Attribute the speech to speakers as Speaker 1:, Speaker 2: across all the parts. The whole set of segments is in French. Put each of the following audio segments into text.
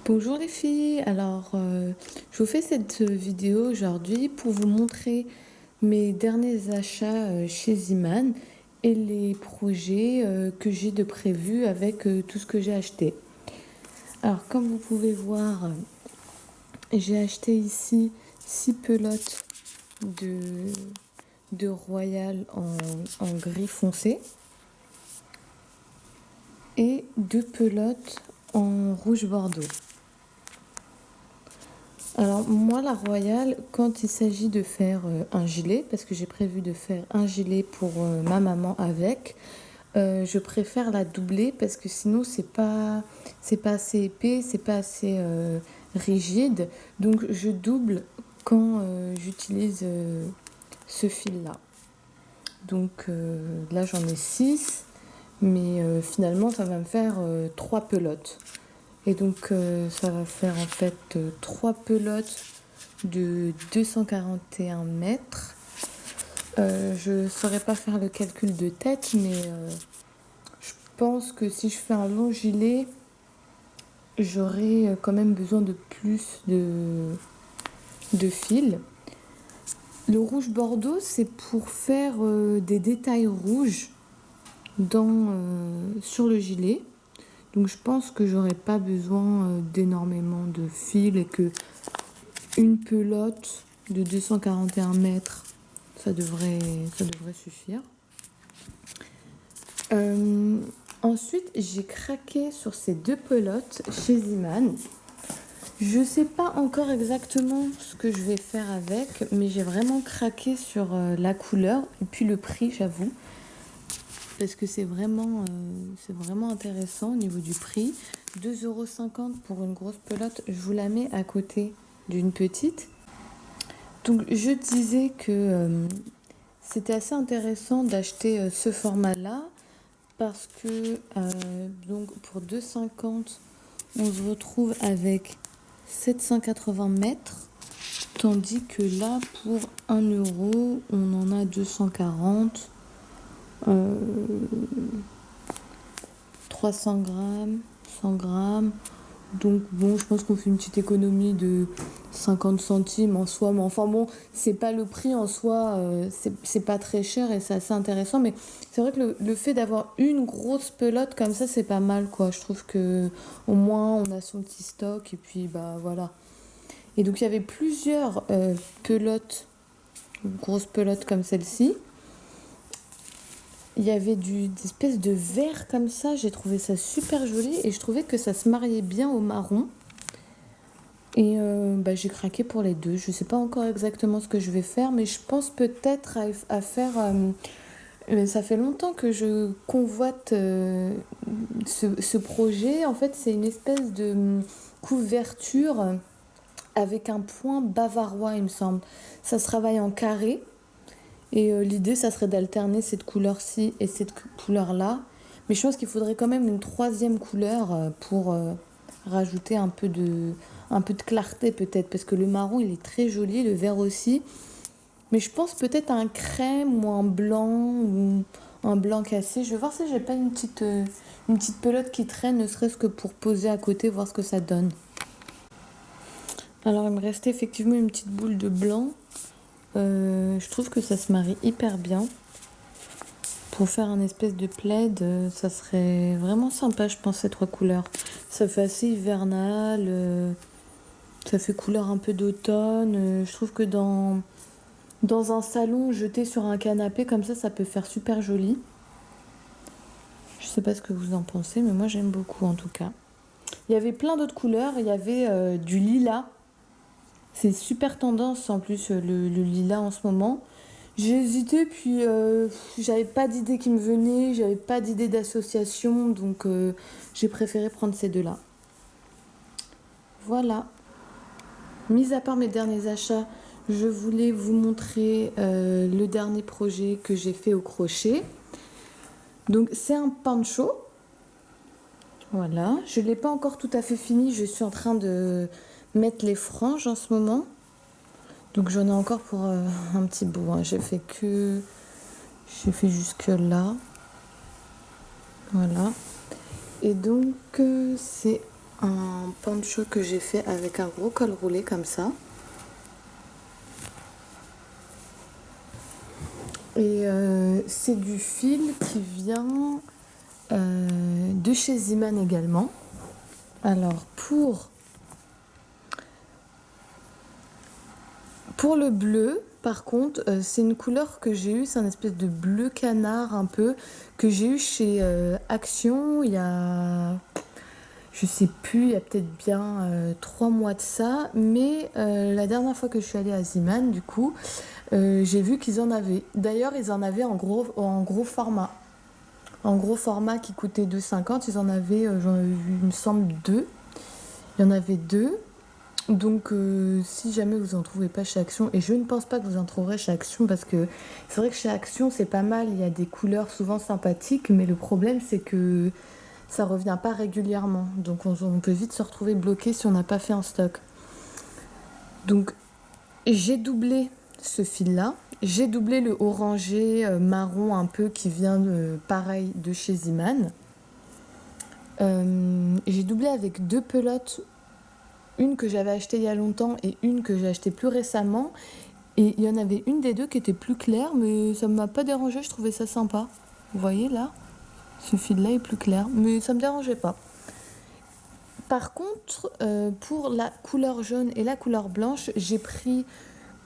Speaker 1: Bonjour les filles, je vous fais cette vidéo aujourd'hui pour vous montrer mes derniers achats chez Ziman et les projets que j'ai de prévus avec tout ce que j'ai acheté. Alors comme vous pouvez voir, j'ai acheté ici 6 pelotes de, de Royal en gris foncé et 2 pelotes en rouge bordeaux. Alors moi la Royale, quand il s'agit de faire un gilet, parce que j'ai prévu de faire un gilet pour ma maman avec, je préfère la doubler parce que sinon c'est pas assez épais, c'est pas assez rigide. Donc je double quand j'utilise ce fil-là. Donc là j'en ai 6, mais finalement ça va me faire 3 pelotes. Et donc ça va faire en fait 3 pelotes de 241 mètres. Je ne saurais pas faire le calcul de tête, mais je pense que si je fais un long gilet, j'aurai quand même besoin de plus de fil. Le rouge bordeaux, c'est pour faire des détails rouges sur le gilet. Donc je pense que j'aurai pas besoin d'énormément de fil et que une pelote de 241 mètres, ça devrait suffire. Ensuite, j'ai craqué sur ces 2 pelotes chez Ziman. Je sais pas encore exactement ce que je vais faire avec, mais j'ai vraiment craqué sur la couleur et puis le prix, j'avoue. Parce que c'est vraiment intéressant au niveau du prix. 2,50 € pour une grosse pelote, je vous la mets à côté d'une petite. Donc je disais que c'était assez intéressant d'acheter ce format-là parce que donc pour 2,50 € on se retrouve avec 780 mètres, tandis que là pour 1 € on en a 240. 300 grammes, 100 grammes. Donc bon, je pense qu'on fait une petite économie de 50 centimes en soi. Mais enfin bon, c'est pas le prix en soi, c'est pas très cher et c'est assez intéressant. Mais c'est vrai que le fait d'avoir une grosse pelote comme ça, c'est pas mal quoi. Je trouve que au moins on a son petit stock et puis bah voilà. Et donc il y avait plusieurs pelotes, grosses pelotes comme celle-ci. Il y avait des espèces de verre comme ça, j'ai trouvé ça super joli et je trouvais que ça se mariait bien au marron. Et j'ai craqué pour les deux. Je ne sais pas encore exactement ce que je vais faire, mais je pense peut-être à faire... ça fait longtemps que je convoite ce projet. En fait, c'est une espèce de couverture avec un point bavarois, il me semble. Ça se travaille en carré. Et l'idée, ça serait d'alterner cette couleur-ci et cette couleur-là. Mais je pense qu'il faudrait quand même une troisième couleur pour rajouter un peu de clarté peut-être. Parce que le marron, il est très joli, le vert aussi. Mais je pense peut-être à un crème ou un blanc cassé. Je vais voir si j'ai pas une petite pelote qui traîne, ne serait-ce que pour poser à côté, voir ce que ça donne. Alors, il me restait effectivement une petite boule de blanc. Je trouve que ça se marie hyper bien. Pour faire un espèce de plaid, ça serait vraiment sympa, je pense, ces 3 couleurs. Ça fait assez hivernal, ça fait couleur un peu d'automne. Je trouve que dans un salon jeté sur un canapé, comme ça peut faire super joli. Je sais pas ce que vous en pensez, mais moi j'aime beaucoup en tout cas. Il y avait plein d'autres couleurs, il y avait du lilas. C'est super tendance en plus le lilas en ce moment. J'ai hésité, puis j'avais pas d'idée qui me venait, j'avais pas d'idée d'association, donc j'ai préféré prendre ces 2-là. Voilà. Mis à part mes derniers achats, je voulais vous montrer le dernier projet que j'ai fait au crochet. Donc c'est un poncho. Voilà. Je ne l'ai pas encore tout à fait fini, je suis en train de mettre les franges en ce moment. Donc j'en ai encore pour un petit bout. Hein. J'ai fait jusque là. Voilà. Et donc c'est un poncho que j'ai fait avec un gros col roulé comme ça. Et c'est du fil qui vient de chez Ziman également. Alors pour le bleu, par contre, c'est une couleur que j'ai eue, c'est un espèce de bleu canard un peu, que j'ai eu chez Action il y a, je sais plus, il y a peut-être bien 3 mois de ça, mais la dernière fois que je suis allée à Ziman, du coup, j'ai vu qu'ils en avaient. D'ailleurs, ils en avaient en gros format. En gros format qui coûtait 2,50, ils en avaient, j'en avais vu, il me semble, deux. Il y en avait deux. Donc, si jamais vous en trouvez pas chez Action, et je ne pense pas que vous en trouverez chez Action, parce que c'est vrai que chez Action, c'est pas mal, il y a des couleurs souvent sympathiques, mais le problème, c'est que ça revient pas régulièrement. Donc, on peut vite se retrouver bloqué si on n'a pas fait un stock. Donc, j'ai doublé ce fil-là. J'ai doublé le orangé marron un peu qui vient pareil de chez Ziman. J'ai doublé avec deux pelotes, une que j'avais achetée il y a longtemps et une que j'ai achetée plus récemment. Et il y en avait une des deux qui était plus claire, mais ça ne m'a pas dérangé, je trouvais ça sympa. Vous voyez là, ce fil-là est plus clair, mais ça ne me dérangeait pas. Par contre, pour la couleur jaune et la couleur blanche, j'ai pris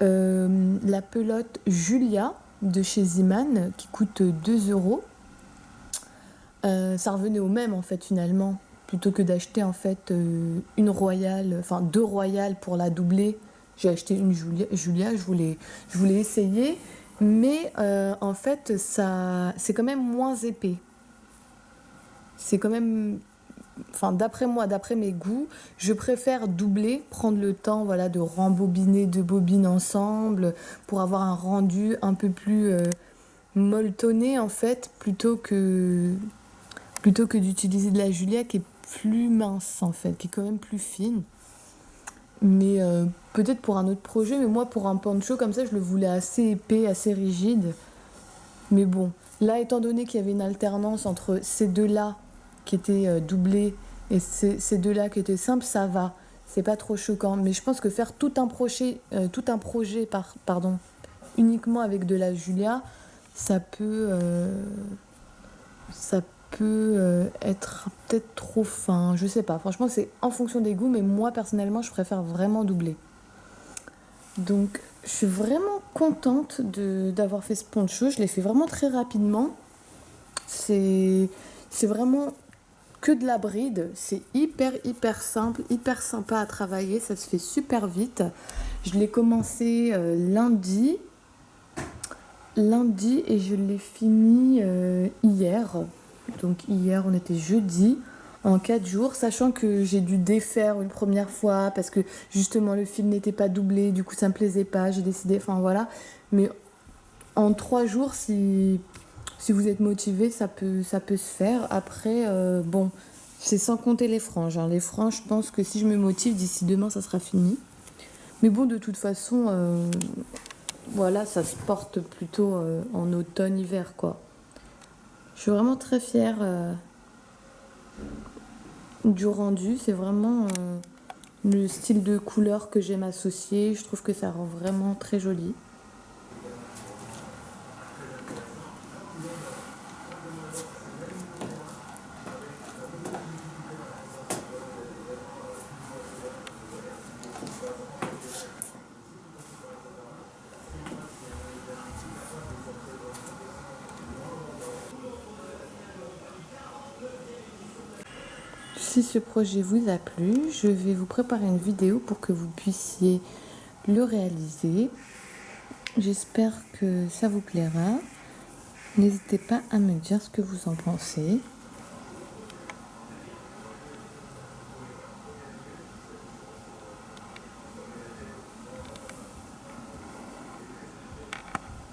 Speaker 1: la pelote Julia de chez Ziman qui coûte 2 euros. Ça revenait au même en fait finalement, plutôt que d'acheter en fait une royale, enfin deux royales pour la doubler. J'ai acheté une Julia, je voulais essayer, mais en fait ça c'est quand même moins épais. C'est quand même, enfin d'après moi, d'après mes goûts, je préfère doubler, prendre le temps voilà de rembobiner deux bobines ensemble pour avoir un rendu un peu plus molletonné en fait, plutôt que d'utiliser de la Julia qui est plus mince en fait, qui est quand même plus fine. Mais peut-être pour un autre projet, mais moi pour un poncho comme ça, je le voulais assez épais, assez rigide. Mais bon, là étant donné qu'il y avait une alternance entre ces deux-là qui étaient doublés et ces deux-là qui étaient simples, ça va. C'est pas trop choquant. Mais je pense que faire tout un projet, pardon, uniquement avec de la Julia, ça peut, être peut-être trop fin, je sais pas. Franchement, c'est en fonction des goûts, mais moi personnellement, je préfère vraiment doubler. Donc, je suis vraiment contente d'avoir fait ce poncho. Je l'ai fait vraiment très rapidement. C'est vraiment que de la bride. C'est hyper simple, hyper sympa à travailler. Ça se fait super vite. Je l'ai commencé lundi et je l'ai fini hier. Donc hier, on était jeudi, en 4 jours, sachant que j'ai dû défaire une première fois parce que justement le film n'était pas doublé, du coup ça me plaisait pas, j'ai décidé, enfin voilà. Mais en 3 jours, si vous êtes motivé, ça peut se faire. Après, bon, c'est sans compter les franges, hein. Les franges, je pense que si je me motive, d'ici demain, ça sera fini. Mais bon, de toute façon, voilà, ça se porte plutôt en automne-hiver, quoi. Je suis vraiment très fière du rendu. C'est vraiment le style de couleur que j'aime associer. Je trouve que ça rend vraiment très joli. Si ce projet vous a plu, je vais vous préparer une vidéo pour que vous puissiez le réaliser. J'espère que ça vous plaira. N'hésitez pas à me dire ce que vous en pensez.